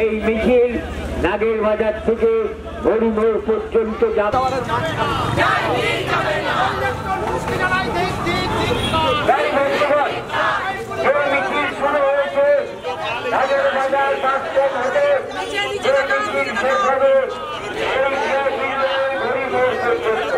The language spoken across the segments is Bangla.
এই মিছিল নাগের বাজার থেকে হরিমোড় পর্যন্ত মিছিল শুরু হয়েছে নাগের বাজার বাস স্ট্যান্ড হতে মিছিল শেষ হবে হরিমোড় পর্যন্ত।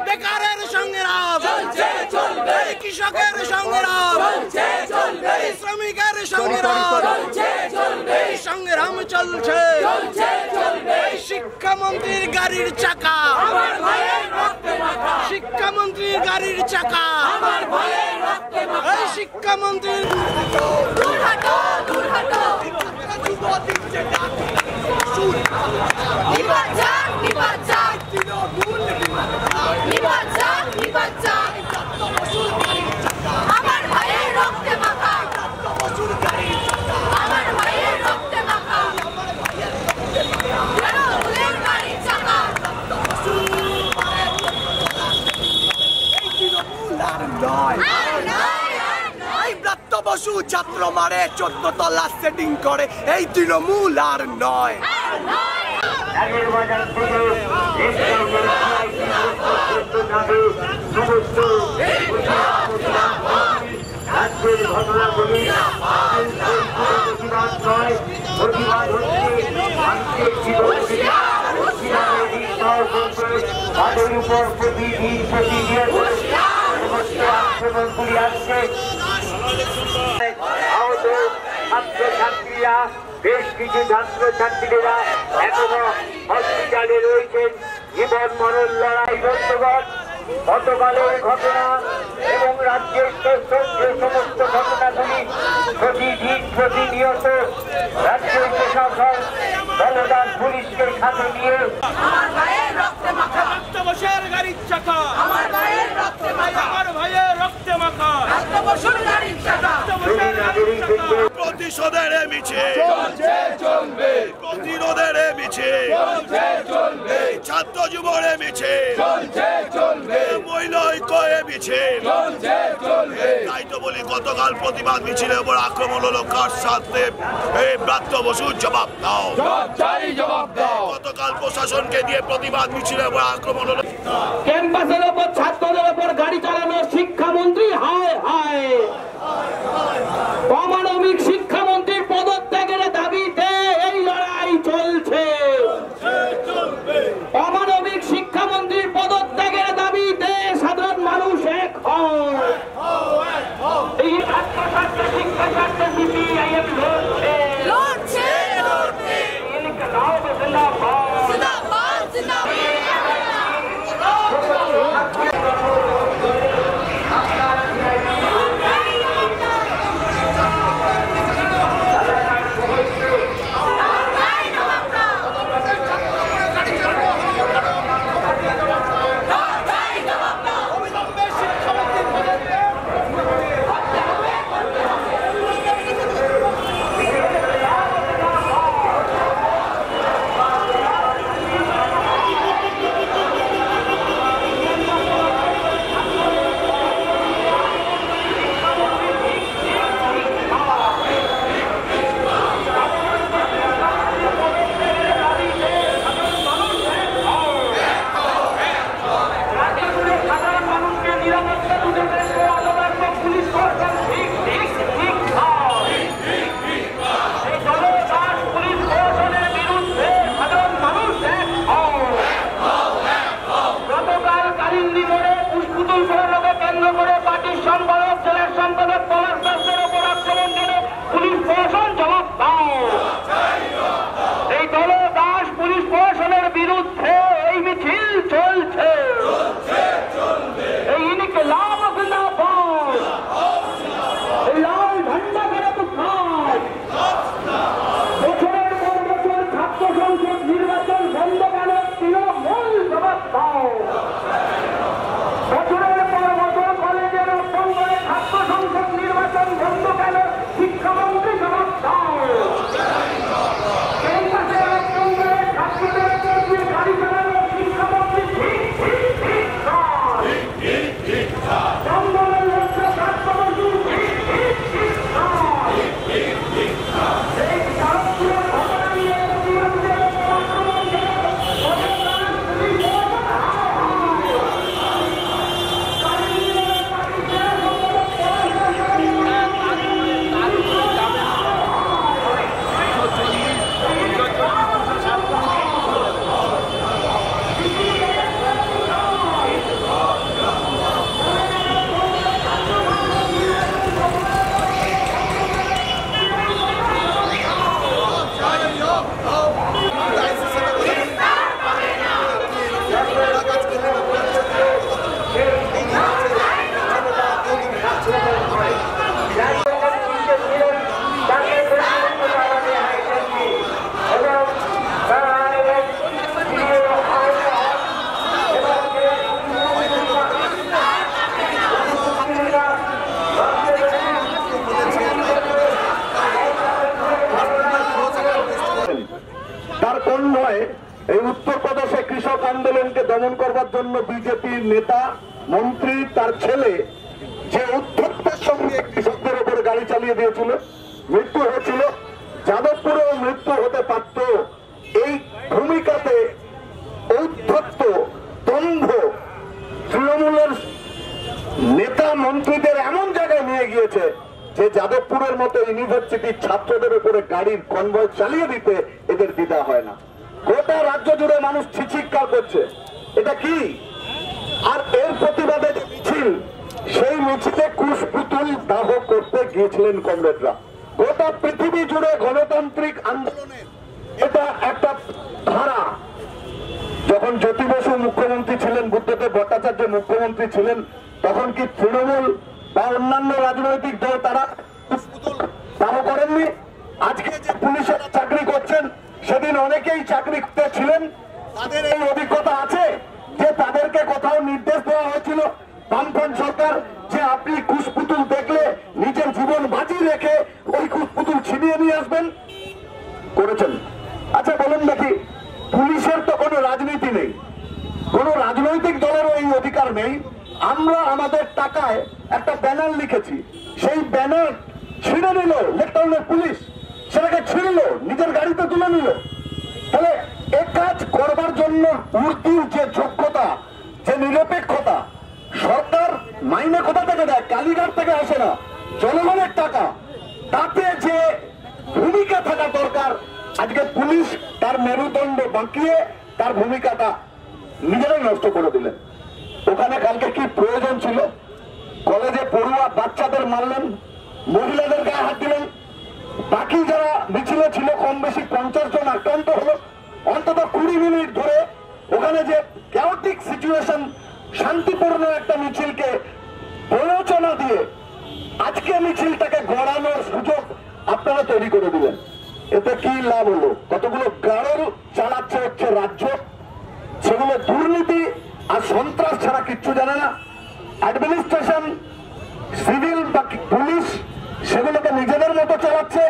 বেকারের সংগ্রাম কৃষকের সংগ্রাম শ্রমিকের সংগ্রাম সংগ্রাম চলছে শিক্ষামন্ত্রীর গাড়ির চাকা শিক্ষামন্ত্রীর গাড়ির চাকা শিক্ষামন্ত্রীর আমার ভাইয়ের রক্তে মাখা আমার ভাইয়ের রক্তে মাখা গাড়ির চাকা ব্রাত্য বসু ছাত্র মারে 14 তলা সেটিং করে এই তৃণমূল আর নয়। রাজ্যের ঘটনাগুলি প্রতিবাদ হচ্ছে তাদের উপর প্রতিদিন সমস্ত আক্রমণগুলি আসছে। আহত ছাত্রছাত্রীরা বেশ কিছু ছাত্রছাত্রীরা এখনো হসপিটালে রয়েছেন। জীবন মরণ লড়াই বন্ধুগণ, গতকালের ঘটনা এবং রাজ্যের যে সমস্ত ঘটনাগুলি প্রতিনিয়ত রাজ্যের প্রশাসন বলদান পুলিশকে সাথে নিয়ে আমার ভাইয়ের রক্তে মাখা গাড়ির চাকা আমার ভাইয়ের রক্তে মাখা আমার ভাইয়ের রক্তে মাখা গাড়ির চাকা প্রতিশোধের মিছিল চলবে প্রতিরোধের মিছিল চলবে ছাত্র যুবর মিছিল চলবে মহিলা ঐক্যের মিছিল চলবে। তাই তো বলি গতকাল প্রতিবাদ মিছিলের উপর আক্রমণ হলো কার সাথে ব্রাত্য বসুর জবাব দাও গতকাল প্রশাসনকে দিয়ে প্রতিবাদ মিছিলের উপর আক্রমণ হলো ক্যাম্পাসের উপর ছাত্রদের উপর গাড়ি চালানো শিক্ষামন্ত্রী হায় হায় অমানবিক শিক্ষামন্ত্রীর পদত্যাগের দাবিতে এই লড়াই চলছে। অমানবিক শিক্ষামন্ত্রীর পদত্যাগের দাবিতে সাধারণ মানুষ এক হয়। এই ছাত্র শিক্ষা ছাত্র সিপিআইএম লড়ছে জিন্দাবাদ জিন্দাবাদ জিন্দাবাদ সম্পাদক জেলার সম্পাদক পলাশ দাসের ওপর আক্রমণ করে পুলিশ প্রশাসন জবাব দাও। এই দল দাস পুলিশ প্রশাসনের বিরুদ্ধে এই মিছিল চলছে। এই ইনকিলাব জিন্দাবাদ, এই লাল ঝান্ডা করে তুফান। বছরের পর বছর ছাত্র সংসদ নির্বাচন বন্ধ কেন? তৃণমূল জবাব দাও। বছরের পর বছর কলেজের অভ্যন্তরে ছাত্র সংসদ নির্বাচন বন্ধ কেন? শিক্ষামন্ত্রী জবাব দাও। এই পাশে অভ্যন্তরে ছাত্রদের উপর গাড়ি চালানো শিক্ষামন্ত্রী বন্ধনের লক্ষ্যে ছাত্রমন্ত্রী এই ছাত্রের ঘটনা নিয়ে প্রতিরোধের আক্রমণ তার কন্যায় এই উত্তরপ্রদেশে কৃষক আন্দোলনকে দমন করবার জন্য বিজেপির নেতা মন্ত্রী তার ছেলে যে উদ্ধত্তের সঙ্গে কৃষকদের উপরে গাড়ি চালিয়ে দিয়েছিল, মৃত্যু হয়েছিল। যাদবপুরেও মৃত্যু হতে পারত। এই ভূমিকাতে ঔদ্ধত্য, দম্ভ তৃণমূলের নেতা মন্ত্রীদের এমন জায়গায় নিয়ে গিয়েছে যে যাদবপুরের মতো ইউনিভার্সিটির ছাত্রদের উপরে গাড়ির কনভয় চালিয়ে দিতে এদের দ্বিধা হয় না। গোটা রাজ্য জুড়ে মানুষ চিৎকার করছে, এটা কি? আর এর প্রতিবাদে যে মিছিল, সেই মিছিলে কুশপুতুল দাহ করতে গিয়েছিলেন কমরেডরা। গোটা পৃথিবী জুড়ে গণতান্ত্রিক আন্দোলনের এটা একটা ধারা। যখন জ্যোতি বসু মুখ্যমন্ত্রী ছিলেন, বুদ্ধদেব ভট্টাচার্য মুখ্যমন্ত্রী ছিলেন, তখন কি তৃণমূল বা অন্যান্য রাজনৈতিক দল তারা দাহ করেননি? আজকে যে পুলিশেরা চাকরি করছেন, সেদিন অনেকেই চাকরি করতে ছিলেন, তাদের এই অভিজ্ঞতা আছে যে তাদেরকে কোথাও নির্দেশ দেওয়া হয়েছিল বামফ্রন্ট সরকার যে আপনি কুশপুতুল দেখলে নিজের জীবন বাজি রেখে ওই কুশপুতুল ছিনিয়ে নিয়ে আসবেন? করেছেন? আচ্ছা বলুন দেখি, পুলিশের তো কোনো রাজনীতি নেই, কোনো রাজনৈতিক দলেরও এই অধিকার নেই। আমরা আমাদের টাকায় একটা ব্যানার লিখেছি, সেই ব্যানার ছিঁড়ে নিল লেকটাউনের পুলিশ, সেটাকে ছিঁড়লো, নিজের গাড়িতে তুলে নিল। তাহলে এ কাজ করবার জন্য উর্দির যে যোগ্যতা, যে নিরপেক্ষতা, সরকার মাইনে কোথা থেকে দেয়? কালীঘাট থেকে আসে না, জনগণের টাকা। তাতে যে ভূমিকা থাকা দরকার, আজকে পুলিশ তার মেরুদণ্ড বাঁকিয়ে তার ভূমিকাটা নিজেরাই নষ্ট করে দিলেন। ওখানে কালকে কি প্রয়োজন ছিল? কলেজে পড়ুয়া বাচ্চাদের মারলেন, মহিলাদের গায়ে হাত দিলেন, বাকি যারা মিছিলে ছিল কম বেশি 50 জন আক্রান্ত হলো। অন্তত 20 মিনিট ধরে ওখানে যে ক্যাওটিক সিচুয়েশন, শান্তিপূর্ণ একটা মিছিলকে প্ররোচনা দিয়ে আজকে মিছিলটাকে গড়ানোর সুযোগ আপনারা তৈরি করে দিলেন। এতে কি লাভ হলো? কতগুলো গাড়ল চালাচ্ছে হচ্ছে রাজ্য, সেগুলো দুর্নীতি আর সন্ত্রাস ছাড়া কিচ্ছু জানে না। অ্যাডমিনিস্ট্রেশন, সিভিল বা পুলিশ সেগুলোকে নিজেদের মতো চালাচ্ছে।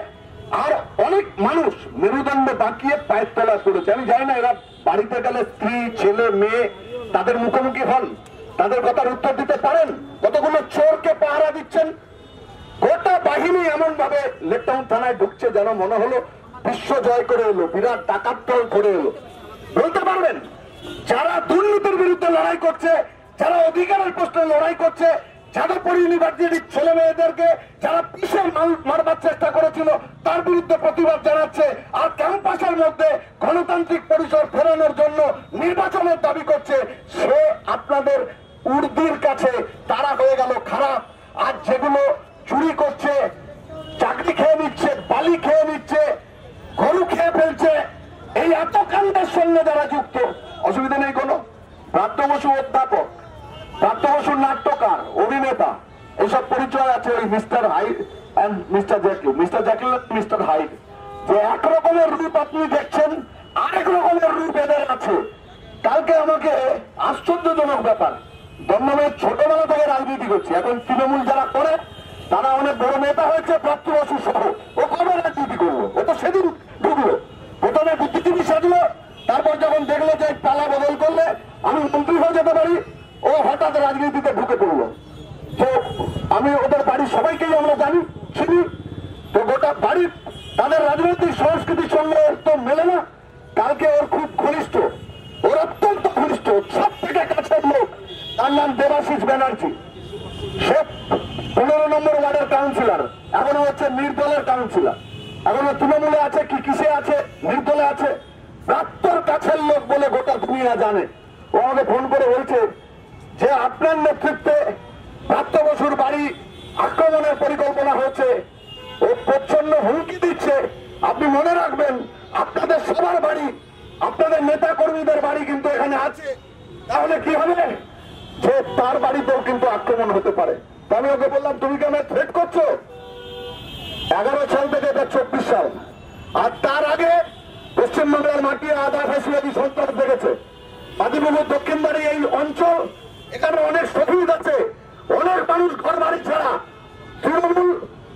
আর অনেক মানুষ মেরুদণ্ড বাঁকিয়ে পায়ের তলায় পড়েছে। আমি জানি না এরা বাড়িতে গেলে স্ত্রী, ছেলে, মেয়ে তাদের মুখোমুখি হন, তাদের কথার উত্তর দিতে পারেন? কতগুলো চোরকে পাহারা দিচ্ছেন। গোটা বাহিনী এমন ভাবে লেকটাউন থানায় ঢুকছে যেন মনে হলো বিশ্ব জয় করে এলো, বিরাট ডাকাত দল করে এলো। বলতে পারবেন যারা দুর্নীতির বিরুদ্ধে লড়াই করছে, যারা অধিকারের প্রশ্নে লড়াই করছে, যাদবপুর ইউনিভার্সিটির ছেলে মেয়েদেরকে যারা পিছে মারবার চেষ্টা করেছিল তার বিরুদ্ধে প্রতিবাদ জানাচ্ছে, আর ক্যাম্পাসের মধ্যে গণতান্ত্রিক পরিসর ফেরানোর জন্য নির্বাচনের দাবি করছে, সে আপনাদের উর্দির কাছে তারা হয়ে গেল খারাপ, আর যেগুলো চুরি করছে, চাকরি খেয়ে নিচ্ছে, বালি খেয়ে নিচ্ছে, গরু খেয়ে ফেলছে, এই এত কাণ্ডের সঙ্গে যারা যুক্ত, অসুবিধা নেই কোনো। প্রাপ্ত বসু অধ্যাপক, প্রাপ্ত বসু নাট্যকার, অভিনেতা, এইসব পরিচয় আছে ওই mister hide and mister Jacqueline. Mister Jacqueline, mister hide, যে এক রকমের রূপ আপনি দেখছেন, আরেক রকমের রূপ এদের আছে। কালকে আমাকে আশ্চর্যজনক ব্যাপার, দমদমের ছোটবেলা থেকে রাজনীতি করছে, এখন তৃণমূল যারা করে তারা অনেক বড় নেতা হয়েছে, প্রাপ্ত বসু সহ। ও কবে রাজনীতি করলো? ও তো সেদিন ঢুকলো, প্রথমে বুদ্ধিজীবী সাজলো, তারপর যখন দেখলো যে পালা বদল করলে আমি মন্ত্রী হয়ে যেতে পারি, ও হঠাৎ রাজনীতিতে ঢুকে পড়লো। তো আমি ওদের বাড়ির সবাইকেই আমরা জানি, চিনি, তো গোটা বাড়ির তাদের রাজনৈতিক সংস্কৃতির সঙ্গে তো মেলে না। কালকে ওর খুব ঘনিষ্ঠ, ওর অত্যন্ত ঘনিষ্ঠ, সব থেকে কাছের লোক, তার নাম দেবাশিস ব্যানার্জি। সে 15 নম্বর ওয়ার্ডের কাউন্সিলর, এখনো হচ্ছে নির্দলের কাউন্সিলর, এখনো তৃণমূলে আছে কি কিসে আছে, নির্দলে আছে, প্রাপ্তর কাছের লোক বলে গোটা দুনিয়া জানে। ও আমাকে ফোন করে বলছে যে আপনার নেতৃত্বে প্রাপ্ত বসুর বাড়ি আক্রমণের পরিকল্পনা হয়েছে, ও প্রচ্ছন্ন হুমকি দিচ্ছে। আপনি মনে রাখবেন, আপনাদের সবার বাড়ি, আপনাদের নেতা কর্মীদের বাড়ি কিন্তু এখানে আছে, তাহলে কি হবে যে তার বাড়িতেও কিন্তু আক্রমণ হতে পারে। তো আমি ওকে বললাম, তুমি কি আমায় থ্রেট করছো? 11 সাল থেকে এটা 24 সাল, আর তার আগে পশ্চিমবঙ্গের মাটি আধা ফ্যাসিলিটি সন্ত্রাস দেখেছে। বাদিবাবুর দক্ষিণ বাড়ি এই অঞ্চল, এখানে অনেক শহীদ আছে, অনেক মানুষ ঘর বাড়ি ছাড়া। তৃণমূল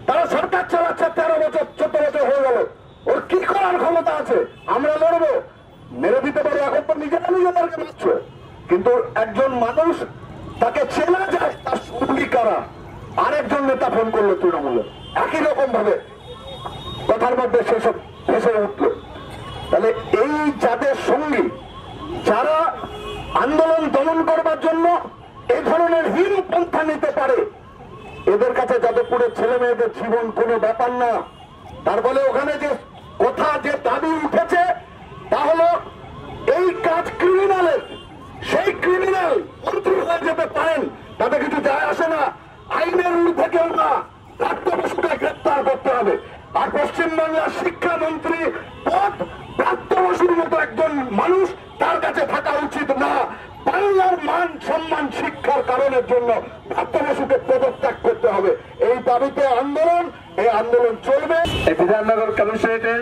তারা সরকার চালাচ্ছে 13 বছর 14 বছর হয়ে গেল, ওর কি করার ক্ষমতা আছে? আমরা লড়বো, মেরে দিতে পারি, এখন তো নিজেরা নিজেদেরকে মারছ। কিন্তু একজন মানুষ, তাকে চেনা যায়, তার সঙ্গী কারা। আরেকজন নেতা ফোন করলো তৃণমূলে, একই রকম ভাবে কথার মধ্যে সেসব ভেসে উঠলো। তাহলে এই যাদের সঙ্গী, যারা আন্দোলন দমন করবার জন্য এই ধরনের হীন পন্থা নিতে পারে, এদের কাছে যাদবপুরের ছেলে মেয়েদের জীবন কোনো ব্যাপার না। তার ফলে ওখানে যে কথা, যে দাবি উঠেছে, তা হলো এই কাজ ক্রিমিনালের, সেই ক্রিমিনাল মন্ত্রী হয়ে যেতে পারেন, তাতে কিছু যায় আসে না, আইনের ঊর্ধ্বে কেউ না, প্রাপ্ত বসুকে গ্রেপ্তার করতে হবে। আর পশ্চিমবাংলার শিক্ষামন্ত্রী পদ প্রাপ্ত বসুর মতো একজন মানুষ তার কাছে থাকা উচিত না। বাংলার মান সম্মান শিক্ষার কারণের জন্য প্রাপ্ত বসুকে পদত্যাগ করতে হবে। এই দাবিতে আন্দোলন, এই আন্দোলন চলবে। এই বিধাননগর কমিশনারেটের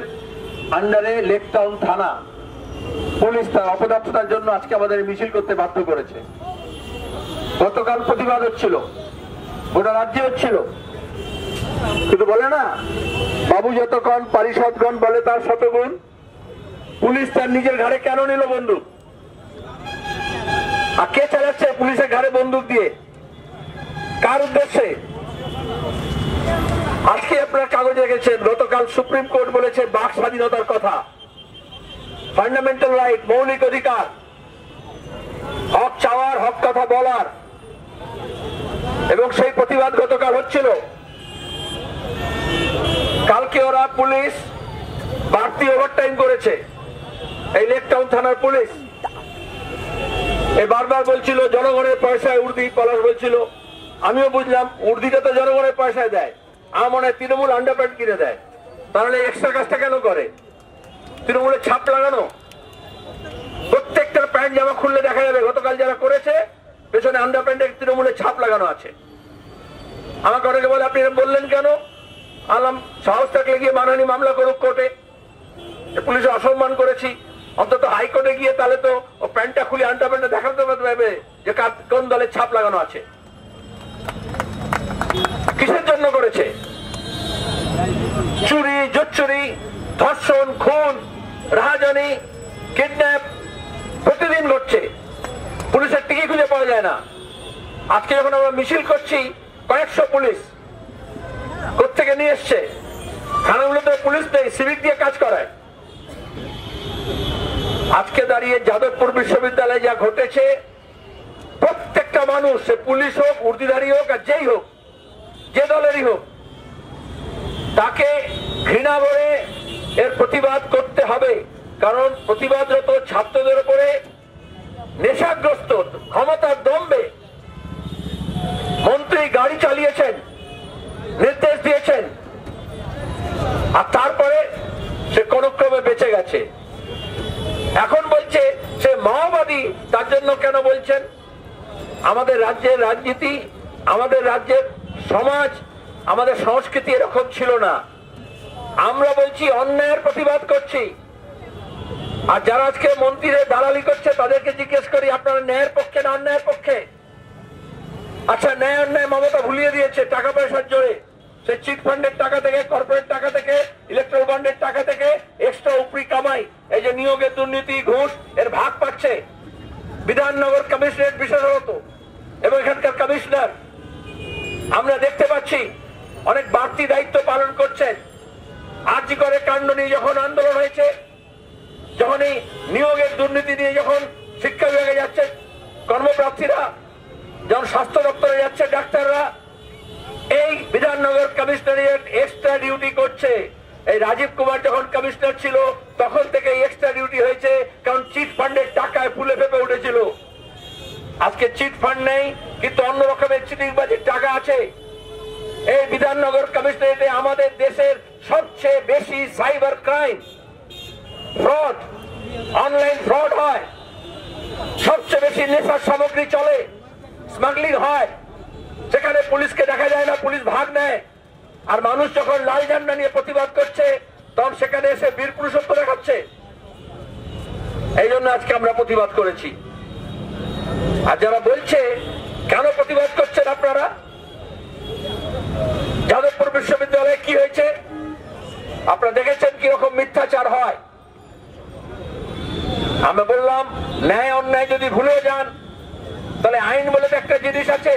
আন্ডারে লেক টাউন থানা পুলিশ তার অপদার্থতার জন্য আজকে আমাদের মিছিল করতে বাধ্য করেছে। গতকাল প্রতিবাদ হচ্ছিল, গোটা রাজ্যে হচ্ছিল, কিন্তু বলে না, বাবু যতক্ষণ পারিষদগণ বলে তার শতগুণ। পুলিশ তার নিজের ঘাড়ে কেন নিল বন্দুক? আর কে চালাচ্ছে পুলিশের ঘাড়ে বন্দুক দিয়ে? কার উদ্দেশ্যে? আজকে আপনার কাগজে রেখেছেন, গতকাল সুপ্রিম কোর্ট বলেছে বাক স্বাধীনতার কথা, ফান্ডামেন্টাল রাইট, মৌলিক অধিকার, হক চাওয়ার, হক কথা বলার, এবং সেই প্রতিবাদ গতকাল হচ্ছিল। কালকে ওরা পুলিশ বাড়তি ওভারটাইম করেছে, এই লেক টাউন থানার পুলিশ। বারবার বলছিল জনগণের পয়সায় উর্দি, পলাশ বলছিল, আমিও বুঝলাম উর্দিটা তো জনগণের পয়সায় দেয়, আমার মনে হয় তৃণমূল আন্ডারপ্যান্ট কিনে দেয়। তাহলে এক্সট্রা কাজটা কেন করে? তৃণমূলের ছাপ লাগানো, প্রত্যেকটা প্যান্ট জামা খুললে দেখা যাবে গতকাল যারা করেছে পেছনে আন্ডারপ্যান্টে তৃণমূলের ছাপ লাগানো আছে। আমাকে অনেকে বলে আপনি এরকম বললেন কেন? আলাম সাহস থাকলে গিয়ে মানহানি মামলা করুক কোর্টে, পুলিশে অসম্মান করেছি, অন্তত হাইকোর্টে গিয়ে তাহলে তো ও প্যান্টটা খুলে আন্ডারপ্যান্টে দেখাতে পারবে যে কোন দলের ছাপ লাগানো আছে। কিসের জন্য করেছে? চুরি, জোচ্চুরি, ধর্ষণ, খুন, রাহাজানি, কিডন্যাপ প্রতিদিন ঘটছে, পুলিশের টিকি খুঁজে পাওয়া যায় না। আজকে যখন আমরা মিছিল করছি, কয়েকশো পুলিশ কোত্থেকে নিয়ে এসছে? থানাগুলোতে পুলিশ নেই, সিভিক দিয়ে কাজ করায়। আজকে দাঁড়িয়ে যাদবপুর বিশ্ববিদ্যালয়ে যা ঘটেছে, প্রত্যেকটা মানুষ, সে পুলিশ হোক, উর্দিধারী হোক, আর যেই হোক, যে দলেরই হোক, তাকে ঘৃণা করে এর প্রতিবাদ করতে হবে। কারণ প্রতিবাদরত ছাত্রদের উপরে নেশাগ্রস্ত ক্ষমতার দম্ভে মন্ত্রী গাড়ি চালিয়েছেন, বলছেন আমাদের রাজ্যের রাজনীতি, আমাদের রাজ্যের সমাজ, আমাদের সংস্কৃতি এরকম ছিল না। আমরা বলছি অন্যায়ের প্রতিবাদ করছি। আর যারা আজকে মন্ত্রীদের দালালি করছে তাদেরকে জিজ্ঞেস করি, আপনারা ন্যায়ের পক্ষে না অন্যায়ের পক্ষে? আচ্ছা, ন্যায় অন্যায় মমতা ভুলিয়ে দিয়েছে টাকা পয়সার জোরে। সে চিট ফান্ডের টাকা থেকে, কর্পোরেট টাকা থেকে, ইলেকট্রাল বন্ডের টাকা থেকে এক্সট্রা উপরি কামাই, এই যে নিয়োগের দুর্নীতি, ঘুষ, এর ভাগ পাচ্ছে বিধাননগর কমিশনারেট বিশেষত এবং এখানকার কমিশনার। আমরা দেখতে পাচ্ছি অনেক বাড়তি দায়িত্ব পালন করছেন। আরজি করে কাণ্ড নিয়ে যখন আন্দোলন হয়েছে, যখন এই নিয়োগের দুর্নীতি নিয়ে যখন শিক্ষা বিভাগে যাচ্ছে কর্মপ্রার্থীরা, যখন স্বাস্থ্য দপ্তরে যাচ্ছে ডাক্তাররা, এই বিধাননগর কমিশনারিয়েট এক্সট্রা ডিউটি করছে। এই রাজীব কুমার যখন কমিশনার ছিল তখন থেকে এক্সট্রা ডিউটি হয়েছে, কারণ চিট ফান্ডের টাকায় ফুলে ফেপে উঠেছিল। আজকে চিট ফান্ড নেই, কিন্তু অন্য রকমের চিটিংবাজির টাকা আছে। এই বিধাননগর কমিশনারেটে আমাদের দেশের সবচেয়ে বেশি cyber crime, fraud, online fraud হয়, সবচেয়ে বেশি নেশার সামগ্রী চলে, স্মাগলিং হয়। সেখানে পুলিশকে দেখা যায় না, পুলিশ ভাগ নেয়। আর মানুষ যখন লাল ঝান্ডা নিয়ে প্রতিবাদ করছে তখন সেখানে এসে বীর পুরুষত্ব দেখাচ্ছে। এই জন্য আজকে আমরা প্রতিবাদ করেছি। আর যারা বলছে কেন প্রতিবাদ করছেন আপনারা, যাদবপুর বিশ্ববিদ্যালয়ে কি হয়েছে আপনারা দেখেছেন, কিরকম মিথ্যাচার হয়। আমরা বললাম ন্যায় অন্যায় যদি ভুলে যান, তাহলে আইন বলে তো একটা জিনিস আছে।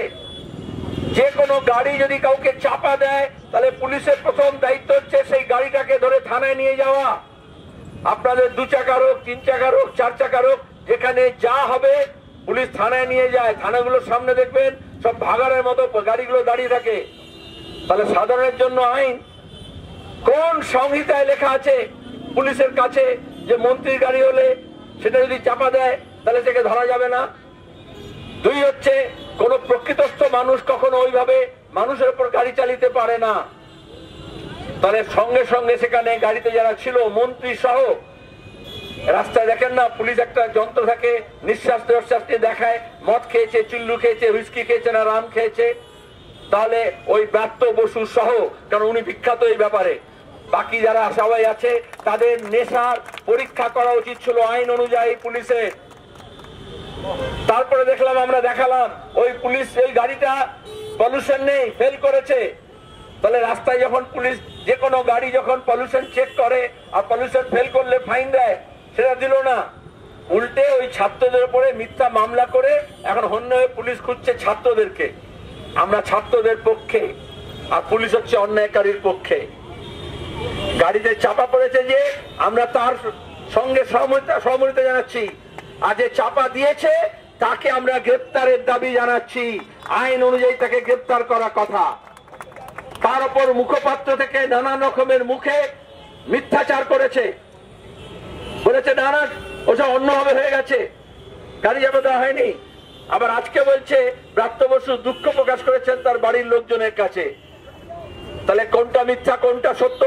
যে কোনো গাড়ি যদি কাউকে চাপা দেয় তাহলে পুলিশের প্রথম দায়িত্ব হচ্ছে সেই গাড়িটাকে ধরে থানায় নিয়ে যাওয়া। আপনাদের 2 চাকার হোক, 3 চাকার হোক, 4 চাকার হোক, যেখানে যা হবে পুলিশ থানায় নিয়ে যায়। থানাগুলোর সামনে দেখবেন সব ভাগাড়ের মতো গাড়িগুলো দাঁড়িয়ে থাকে। তাহলে সাধারণের জন্য আইন কোন সংহিতায় লেখা আছে পুলিশের কাছে যে মন্ত্রীর গাড়ি হলে সেটা যদি চাপা দেয় তাহলে সেকে ধরা যাবে না? 2 হচ্ছে কোন প্রকৃতস্থ মানুষ কখনো ওইভাবে মানুষের উপর গাড়ি চালিতে পারে না। তাহলে সঙ্গে সঙ্গে সেখানে গাড়িতে যারা ছিল মন্ত্রী সহ, রাস্তায় দেখেন না পুলিশ একটা যন্ত্র থাকে, নিঃশ্বাস প্রশ্বাস নিয়ে দেখায় মদ খেয়েছে, চুল্লু খেয়েছে, হুইস্কি খেয়েছে না রাম খেয়েছে। তাহলে ওই ব্রাত্য বসু সহ, কারণ উনি বিখ্যাত এই ব্যাপারে, বাকি যারা সবাই আছে তাদের নেশার পরীক্ষা করা উচিত ছিল আইন অনুযায়ী পুলিশের। তারপরে দেখলাম, আমরা দেখালাম ওই পুলিশ এই গাড়িটা পলিউশন নেই, ফেল করেছে। তাহলে রাস্তায় যখন পুলিশ যে কোনো গাড়ি যখন পলিউশন চেক করে আর পলিউশন ফেল করলে ফাইন দেয়, সেটা দিল না, উল্টে ওই ছাত্রদের উপরে মিথ্যা মামলা করে এখন হন্য হয়ে পুলিশ খুঁজছে ছাত্রদেরকে। আমরা ছাত্রদের পক্ষে, আর পুলিশ হচ্ছে অন্যায়কারীর পক্ষে। গাড়িতে চাপা পড়েছে যে, আমরা তার সঙ্গে সহমর্মিতা জানাচ্ছি। আর যে চাপা দিয়েছে তাকে আমরা গ্রেপ্তারের দাবি জানাচ্ছি। আইন অনুযায়ী তাকে গ্রেপ্তার করা কথা। তার উপর মুখপাত্র থেকে নানান রকমের মুখে মিথ্যাচার করেছে, বলেছে না না ওসব অন্যভাবে হয়ে গেছে, গাড়ি যাবে দেওয়া হয়নি। আবার আজকে বলছে ব্রাত্য বসু দুঃখ প্রকাশ করেছেন তার বাড়ির লোকজনের কাছে। তাহলে কোনটা মিথ্যা কোনটা সত্য?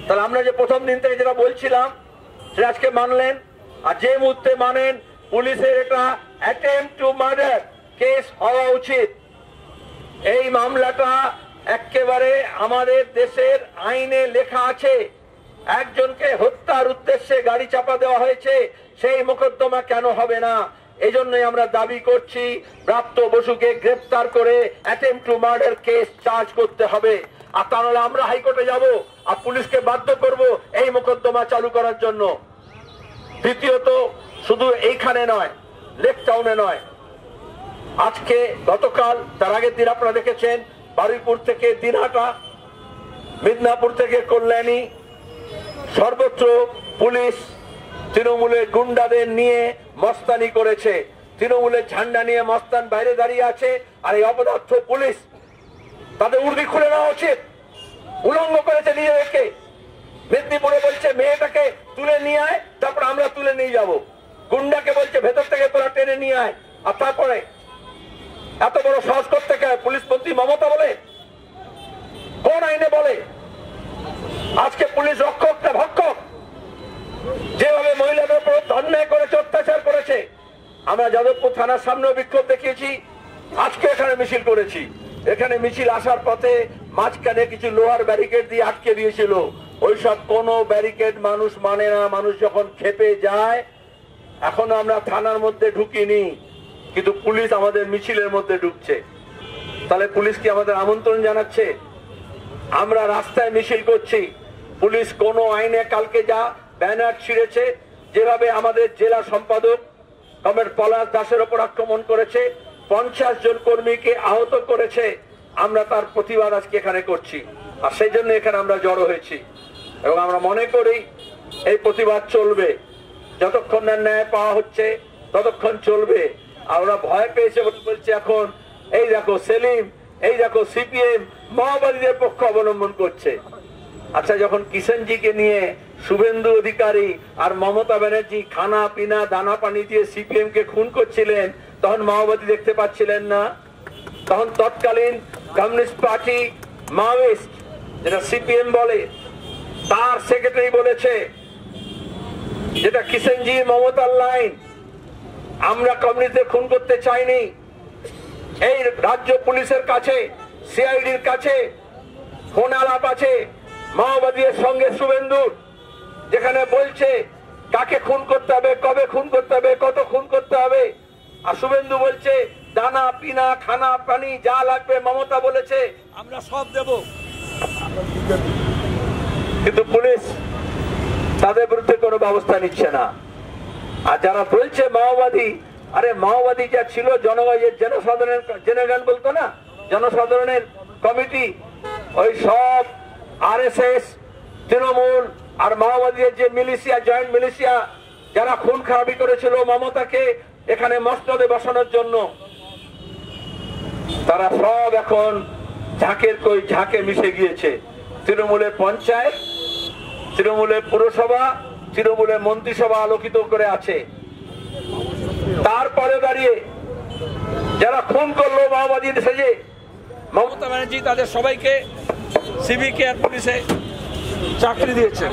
তাহলে আমরা যে প্রথম দিন থেকে যেটা বলছিলাম সেটা আজকে মানলেন। আর যে মুহূর্তে মানেন পুলিশের এটা অ্যাটেম্পট টু মার্ডার কেস হওয়া উচিত। এই মামলাটা একেবারে আমাদের দেশের আইনে লেখা আছে, একজনকে হত্যার উদ্দেশ্যে গাড়ি চাপা দেওয়া হয়েছে, সেই মোকদ্দমা কেন হবে না? এই জন্যই আমরা দাবি করছি ব্রাত্য বসুকে গ্রেফতার করে attempt to murder case charge করতে হবে। আর তা নাহলে আমরা হাইকোর্টে যাব আর পুলিশকে বাধ্য করব এই মোকদ্দমা চালু করার জন্য। দ্বিতীয়ত, শুধু এইখানে নয়, লেক টাউনে নয়, আজকে গতকাল তার আগের দিন আপনারা দেখেছেন বারুইপুর থেকে দিনহাটা, মিদনাপুর থেকে কল্যাণী, সর্বত্র পুলিশ তৃণমূলের গুন্ডাদের নিয়ে মস্তানি করেছে। তৃণমূলের ঝান্ডা নিয়ে মস্তান বাইরে দাঁড়িয়ে আছে, আর এই অপদার্থ পুলিশ তাদের উর্দি খুলে নেওয়া উচিত। উলঙ্গ করেছে নিজেদেরকে। মেদিনীপুরে বলছে মেয়েটাকে তুলে নিয়ে আয়, তারপর আমরা তুলে নিয়ে যাব। গুন্ডাকে বলছে ভেতর থেকে তোরা টেনে নিয়ে আয়, আর তারপরে এত বড় সাহস করতে চায় পুলিশ মন্ত্রী মমতা বলে? কোন আইনে বলে? আজকে পুলিশ রক্ষক না ভক্ষক? যেভাবে মহিলাদের উপর অন্যায় করেছে, অত্যাচার করেছে, আমরা যাদবপুর থানার সামনেও বিক্ষোভ দেখিয়েছি, আজকে এখানে মিছিল করেছি। এখানে মিছিল আসার পথে মাঝখানে কিছু লোহার ব্যারিকেড দিয়ে আটকে দিয়েছিল। ওইসব কোনো ব্যারিকেড মানুষ মানে না। মানুষ যখন খেপে যায়, এখনো আমরা থানার মধ্যে ঢুকিনি, কিন্তু পুলিশ আমাদের মিছিলের মধ্যে ঢুকছে। তাহলে পুলিশ কি আমাদের আমন্ত্রণ জানাচ্ছে? আমরা রাস্তায় মিছিল করছি, পুলিশ কোন আইনে কালকে যা ব্যানার ছিঁড়েছে, যেভাবে আমাদের জেলা সম্পাদক কমরেড পলাশ দাসের ওপর আক্রমণ করেছে, 50 জন কর্মীকে আহত করেছে, আমরা তার প্রতিবাদ আজকে এখানে করছি। আর সেই জন্য এখানে আমরা জড়ো হয়েছি এবং আমরা মনে করি এই প্রতিবাদ চলবে, যতক্ষণ না ন্যায় পাওয়া হচ্ছে ততক্ষণ চলবে। আমরা ভয় পেয়েছে বলছে এখন এই দেখো সেলিম, এই দেখো সিপিএম মাওবাদীদের পক্ষ অবলম্বন করছে। আচ্ছা, যখন কিষেনজিকে নিয়ে শুভেন্দু অধিকারী আর মমতা ব্যানার্জি খানা পিনা দানা পানি দিয়ে সিপিএম কে খুন করছিলেন, তখন মাওবাদী দেখতে পাচ্ছিলেন না? তখন তৎকালীন কমিউনিস্ট পার্টি মাওয়িস্ট, যেটা সিপিএম বলে, তার সেক্রেটারি বলেছে যেটা কিষেনজি মমতার লাইন, আমরা কমিউনিস্টদের খুন করতে চাইনি। এই রাজ্য পুলিশের কাছে, সিআইডির কাছে ফোন আলাপ আছে মাওবাদীর সঙ্গে শুভেন্দুর, যেখানে বলছে কাকে খুন করতে হবে, কবে খুন করতে হবে, কত খুন করতে হবে। আর শুভেন্দু বলছে দানা পিনা খানা পানি যা লাগবে মমতা বলেছে আমরা সব দেব। কিন্তু পুলিশ তাদের বিরুদ্ধে কোনো ব্যবস্থা নিচ্ছে না। আর যারা বলছে মাওবাদী, আরে মাওবাদী যা ছিল জনসাধারণ বলতো না, জনসাধারণের কমিটি, ওই সব আরএসএস, তৃণমূল আর মাওবাদীদের যে মিলিশিয়া, জয়েন্ট মিলিশিয়া, যারা খুন খারাপি করেছিল মমতাকে এখানে মসনদে বসানোর জন্য, তারা সব এখন ঝাঁকের কই ঝাঁকে মিশে গিয়েছে। তৃণমূলের পঞ্চায়েত, তৃণমূলের পুরসভা, তৃণমূলের মন্ত্রিসভা আলোকিত করে আছে। তারপরে দাঁড়িয়ে যারা খুন করলো মাওবাদী সেজে, মমতা ব্যানার্জি তাদের সবাইকে সিভিকে আর পুলিশে চাকরি দিয়েছেন,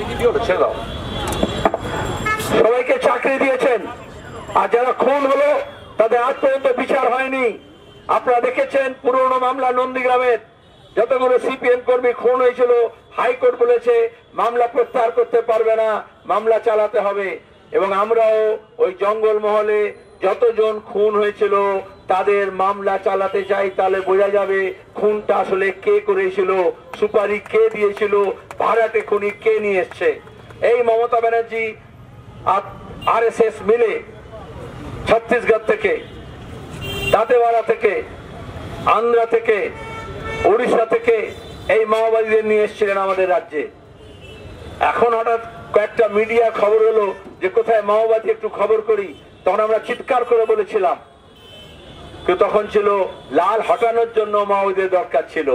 সবাইকে চাকরি দিয়েছেন। আর যারা খুন হলো তাদের আজ পর্যন্ত বিচার হয়নি। আপনারা দেখেছেন পুরনো মামলা নন্দীগ্রামের যতগুলো সিপিএম কর্মী খুন হয়েছিল, হাইকোর্ট বলেছে মামলা প্রত্যাহার করতে পারবে না, মামলা চালাতে হবে। এবং আমরাও ওই জঙ্গল মহলে যতজন খুন হয়েছিল তাদের মামলা চালাতে চাই, তাহলে বোঝা যাবে খুনটা আসলে কে করেছিল, সুপারি কে দিয়েছিল, ভাড়াটে খুনি কে নিয়ে এসছে। এই মমতা ব্যানার্জি আরএসএস মিলে ছত্তিশগড় থেকে, দাঁতেওয়াড়া থেকে, আন্ধ্রা থেকে, উড়িষ্যা থেকে এই মাওবাদীদের নিয়ে এসেছিলেন আমাদের রাজ্যে। এখন হঠাৎ কয়েকটা মিডিয়া খবর হলো যে কোথায় মাওবাদী, একটু খবর করি। তখন আমরা চিৎকার করে বলেছিলাম, কিন্তু তখন ছিল লাল হটানোর জন্য মাওবাদীদের দরকার ছিল।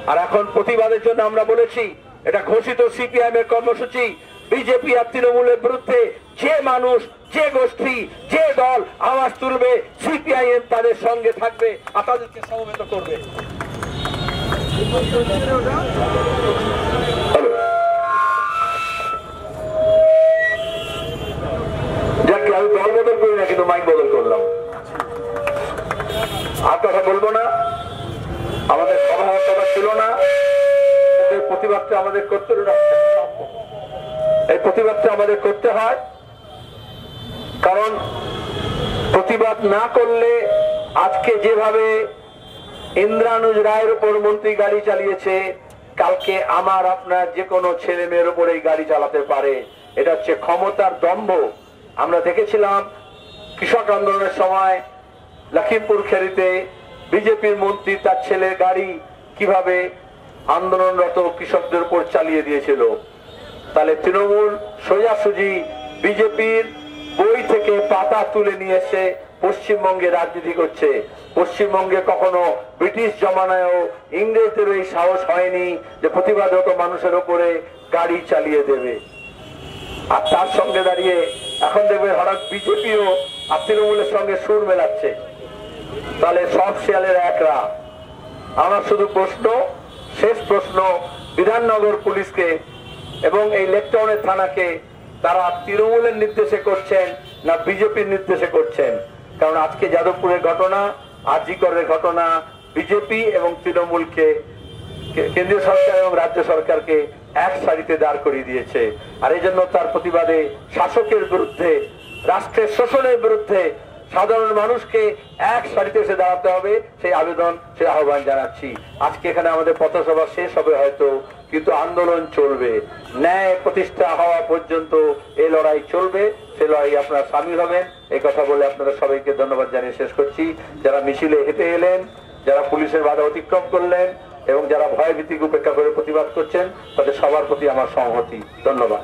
আর এখন প্রতিবাদের জন্য আমরা বলেছি এটা ঘোষিত সিপিআইএম এর কর্মসূচি। বিজেপি আর তৃণমূলের বিরুদ্ধে যে মানুষ, যে গোষ্ঠী, যে দল আওয়াজ তুলবে, সিপিআইএম তাদের সঙ্গে থাকবে আর তাদেরকে সমবেত করবে। যাকে আমি দল বদল করি না, কিন্তু মাইক বদল করলাম। আর কথা বলবো না, আমাদের সভার কথা ছিল না, প্রতিবাদটা আমাদের করতে, এই প্রতিবাদটা আমাদের করতে হয়। কারণ প্রতিবাদ না করলে আজকে যেভাবে ইন্দ্রানুজ রায়ের উপর মন্ত্রী গাড়ি চালিয়েছে, কালকে আমার আপনার যে কোনো ছেলে মেয়ের উপর এই গাড়ি চালাতে পারে। এটা হচ্ছে ক্ষমতার দম্ভ। আমরা দেখেছিলাম কৃষক আন্দোলনের সময় লখিমপুর খেরিতে বিজেপির মন্ত্রী তার ছেলের গাড়ি কিভাবে আন্দোলনরত কৃষকদের উপর চালিয়ে দিয়েছিল। তাহলে তৃণমূল সোজাসুজি বিজেপির বই থেকে পাতা তুলে নিয়ে এসে পশ্চিমবঙ্গে রাজনীতি করছে। পশ্চিমবঙ্গে কখনো ব্রিটিশ জমানায়ও ইংরেজদের এই সাহস হয়নি যে প্রতিবাদরত মানুষের উপরে গাড়ি চালিয়ে দেবে। আর তার সঙ্গে দাঁড়িয়ে এখন দেখবে হঠাৎ বিজেপিও আর তৃণমূলের সঙ্গে সুর মেলাচ্ছে। তাহলে সব শিয়ালের একরা। আমার শুধু প্রশ্ন, শেষ প্রশ্ন বিধাননগর পুলিশকে এবং এই লেকটাউনের থানাকে, তারা তৃণমূলের নির্দেশে করছেন না বিজেপির নির্দেশে করছেন? কারণ আজকে যাদবপুরের ঘটনা, আরজিকরের ঘটনা বিজেপি এবং তৃণমূলকে, কেন্দ্রীয় সরকার এবং রাজ্য সরকারকে এক সারিতে দাঁড় করিয়ে দিয়েছে। আর এই জন্য তার প্রতিবাদে শাসকের বিরুদ্ধে, রাষ্ট্রের শোষণের বিরুদ্ধে সাধারণ মানুষকে এক সারিতে এসে দাঁড়াতে হবে, সেই আবেদন, সেই আহ্বান জানাচ্ছি। আজকে এখানে আমাদের পথসভা শেষ হবে হয়তো, কিন্তু আন্দোলন চলবে, ন্যায় প্রতিষ্ঠা হওয়া পর্যন্ত এই লড়াই চলবে। সেই লড়াই আপনারা সামিল হবেন, এই কথা বলে আপনারা সবাইকে ধন্যবাদ জানিয়ে শেষ করছি। যারা মিছিলে হেঁটে এলেন, যারা পুলিশের বাধা অতিক্রম করলেন এবং যারা ভয় ভীতিকে উপেক্ষা করে প্রতিবাদ করছেন, তাদের সবার প্রতি আমার সংহতি। ধন্যবাদ।